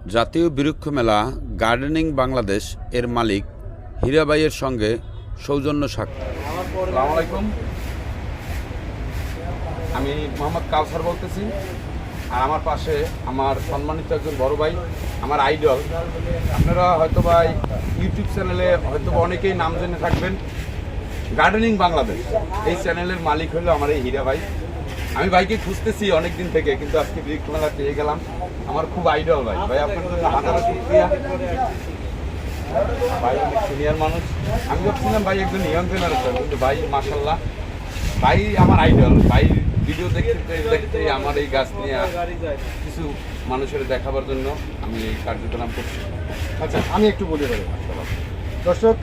জাতীয় বৃক্ষ মেলা গার্ডেনিং বাংলাদেশ এর মালিক হীরাবাইয়ের সঙ্গে সৌজন্য সাক্ষাৎ। আসসালামু আলাইকুম, আমি মোহাম্মদ কাউসার বলতেছি। আর আমার পাশে আমার সম্মানিত একজন বড় ভাই, আমার আইডল। আপনারা হয়তো বা ইউটিউব চ্যানেলে হয়তো অনেকেই নাম জেনে থাকবেন, গার্ডেনিং বাংলাদেশ। এই চ্যানেলের মালিক হলো আমার এই হীরা ভাই। আমি ভাইকে খুঁজতেছি অনেক দিন থেকে, কিন্তু আজকে বৃক্ষ মেলা পেয়ে গেলাম। আমার খুব আইডল ভাই। ভাই আপনার জন্য হাজারো শুকরিয়া। ভাই অনেক সিনিয়র মানুষ। আমি ভাবছিলাম ভাই একজন ইয়ং জেনারেশন, কিন্তু ভাই মাশাল্লাহ, ভাই আমার আইডল। ভাই ভিডিও দেখতে দেখতে আমার এই গাছ নিয়ে কিছু মানুষের দেখাবার জন্য আমি এই কার্যক্রম করছি। আচ্ছা, আমি একটু বলি ভাই। দর্শক,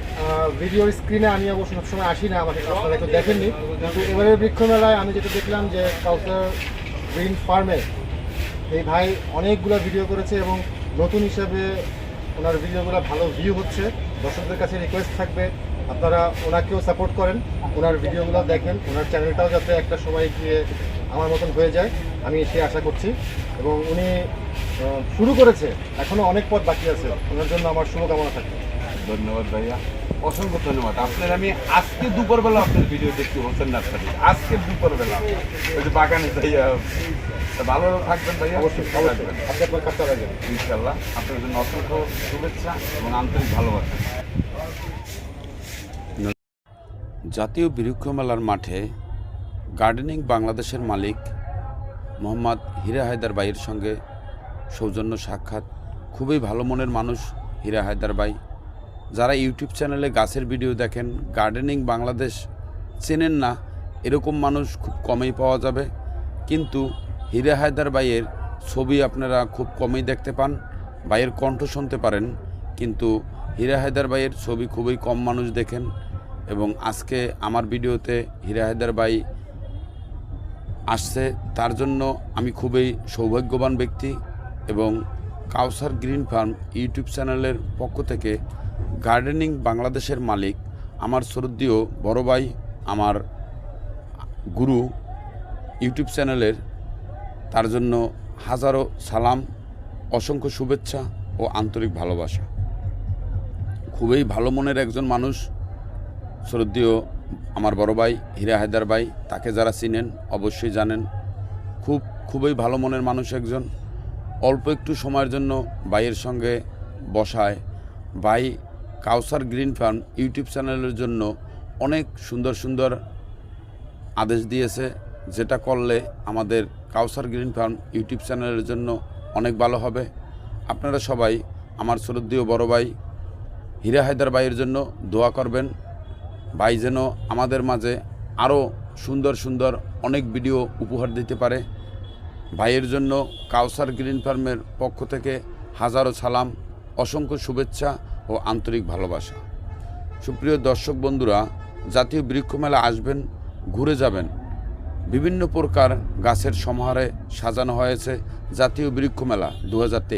ভিডিওর স্ক্রিনে আমি অবশ্য সবসময় আসি না, আমাকে আপনারা একটু দেখেননি, কিন্তু এবারের বৃক্ষ মেলায় আমি যেটা দেখলাম যে কাউসার গ্রিন ফার্মে এই ভাই অনেকগুলো ভিডিও করেছে এবং নতুন হিসাবে ওনার ভিডিওগুলো ভালো ভিউ হচ্ছে। দর্শকদের কাছে রিকোয়েস্ট থাকবে আপনারা ওনাকেও সাপোর্ট করেন, ওনার ভিডিওগুলো দেখেন, ওনার চ্যানেলটাও যাতে একটা সময় গিয়ে আমার মতন হয়ে যায় আমি সে আশা করছি। এবং উনি শুরু করেছে, এখনও অনেক পথ বাকি আছে, ওনার জন্য আমার শুভকামনা থাকবে। ধন্যবাদ ভাইয়া, অসংখ্য ধন্যবাদ। আপনার আমি আজকে দুপুরবেলা আপনার ভিডিও দেখতে হোসেন নার্সারি, আজকে দুপুরবেলা ওই যে বাগানে যাইয়া। ভালো থাকবেন ভাইয়া, অবশ্যই থাকবেন, আপনি আপনার কাজটা রাখবেন ইনশাল্লাহ। আপনার জন্য অসংখ্য শুভেচ্ছা এবং আন্তরিক ভালোবাসা। জাতীয় বৃক্ষ মেলার মাঠে গার্ডেনিং বাংলাদেশের মালিক মোহাম্মদ হীরা হায়দার ভাইয়ের সঙ্গে সৌজন্য সাক্ষাৎ। খুবই ভালো মনের মানুষ হীরা হায়দার ভাই। যারা ইউটিউব চ্যানেলে গাছের ভিডিও দেখেন, গার্ডেনিং বাংলাদেশ চেনেন না, এরকম মানুষ খুব কমই পাওয়া যাবে। কিন্তু হীরা হায়দার ভাইয়ের ছবি আপনারা খুব কমই দেখতে পান, ভাইয়ের কণ্ঠ শুনতে পারেন, কিন্তু হীরা হায়দার ভাইয়ের ছবি খুবই কম মানুষ দেখেন। এবং আজকে আমার ভিডিওতে হীরা হায়দার ভাই আসছে, তার জন্য আমি খুবই সৌভাগ্যবান ব্যক্তি। এবং কাউসার গ্রিন ফার্ম ইউটিউব চ্যানেলের পক্ষ থেকে গার্ডেনিং বাংলাদেশের মালিক আমার শ্রদ্ধেয় বড় ভাই, আমার গুরু ইউটিউব চ্যানেলের, তার জন্য হাজারো সালাম, অসংখ্য শুভেচ্ছা ও আন্তরিক ভালোবাসা। খুবই ভালো মনের একজন মানুষ শ্রদ্ধেয় আমার বড় ভাই হীরা হায়দার ভাই। তাকে যারা চিনেন অবশ্যই জানেন, খুবই ভালো মনের মানুষ একজন। অল্প একটু সময়ের জন্য ভাইয়ের সঙ্গে বসায় ভাই কাউসার গ্রিন ফার্ম ইউটিউব চ্যানেলের জন্য অনেক সুন্দর সুন্দর আদেশ দিয়েছে, যেটা করলে আমাদের কাউসার গ্রিন ফার্ম ইউটিউব চ্যানেলের জন্য অনেক ভালো হবে। আপনারা সবাই আমার শ্রদ্ধেয় বড় ভাই হীরা হায়দার ভাইয়ের জন্য দোয়া করবেন। ভাই যেন আমাদের মাঝে আরও সুন্দর সুন্দর অনেক ভিডিও উপহার দিতে পারে। ভাইয়ের জন্য কাউসার গ্রিন ফার্মের পক্ষ থেকে হাজারো সালাম, অসংখ্য শুভেচ্ছা ও আন্তরিক ভালোবাসা। সুপ্রিয় দর্শক বন্ধুরা, জাতীয় বৃক্ষ মেলা আসবেন, ঘুরে যাবেন। বিভিন্ন প্রকার গাছের সমাহারে সাজানো হয়েছে জাতীয় বৃক্ষ মেলা 2023।